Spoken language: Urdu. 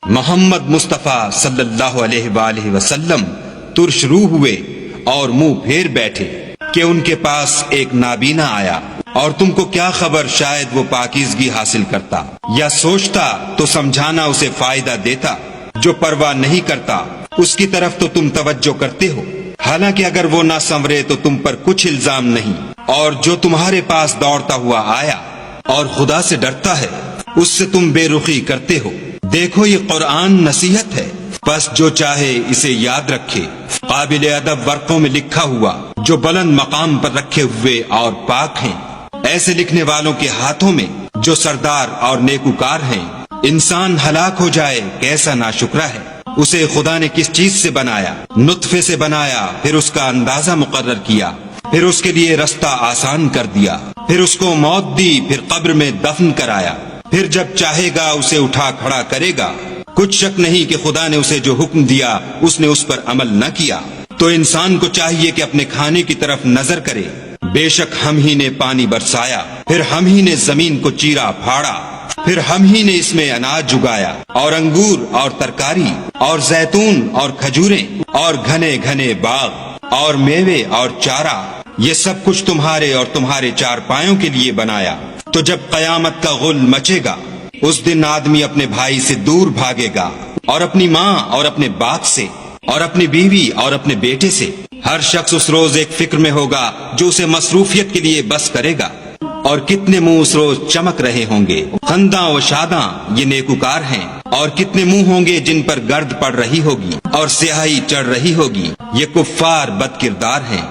محمد مصطفیٰ صلی اللہ علیہ وآلہ وسلم ترش روح ہوئے اور منہ پھیر بیٹھے کہ ان کے پاس ایک نابینا آیا، اور تم کو کیا خبر شاید وہ پاکیزگی حاصل کرتا یا سوچتا تو سمجھانا اسے فائدہ دیتا۔ جو پرواہ نہیں کرتا اس کی طرف تو تم توجہ کرتے ہو، حالانکہ اگر وہ نہ سنورے تو تم پر کچھ الزام نہیں، اور جو تمہارے پاس دوڑتا ہوا آیا اور خدا سے ڈرتا ہے اس سے تم بے رخی کرتے ہو۔ دیکھو یہ قرآن نصیحت ہے، بس جو چاہے اسے یاد رکھے۔ قابل ادب ورقوں میں لکھا ہوا جو بلند مقام پر رکھے ہوئے اور پاک ہیں، ایسے لکھنے والوں کے ہاتھوں میں جو سردار اور نیکوکار ہیں۔ انسان ہلاک ہو جائے کیسا ناشکرا ہے۔ اسے خدا نے کس چیز سے بنایا؟ نطفے سے بنایا، پھر اس کا اندازہ مقرر کیا، پھر اس کے لیے رستہ آسان کر دیا، پھر اس کو موت دی، پھر قبر میں دفن کرایا، پھر جب چاہے گا اسے اٹھا کھڑا کرے گا۔ کچھ شک نہیں کہ خدا نے اسے جو حکم دیا اس نے اس پر عمل نہ کیا۔ تو انسان کو چاہیے کہ اپنے کھانے کی طرف نظر کرے۔ بے شک ہم ہی نے پانی برسایا، پھر ہم ہی نے زمین کو چیرا پھاڑا، پھر ہم ہی نے اس میں اناج اگایا، اور انگور اور ترکاری اور زیتون اور کھجوریں اور گھنے گھنے باغ اور میوے اور چارہ، یہ سب کچھ تمہارے اور تمہارے چارپایوں کے لیے بنایا۔ تو جب قیامت کا غل مچے گا اس دن آدمی اپنے بھائی سے دور بھاگے گا، اور اپنی ماں اور اپنے باپ سے، اور اپنی بیوی اور اپنے بیٹے سے۔ ہر شخص اس روز ایک فکر میں ہوگا جو اسے مصروفیت کے لیے بس کرے گا۔ اور کتنے منہ اس روز چمک رہے ہوں گے، خنداں و شاداں، یہ نیکوکار ہیں۔ اور کتنے منہ ہوں گے جن پر گرد پڑ رہی ہوگی اور سیاہی چڑھ رہی ہوگی، یہ کفار بد کردار ہیں۔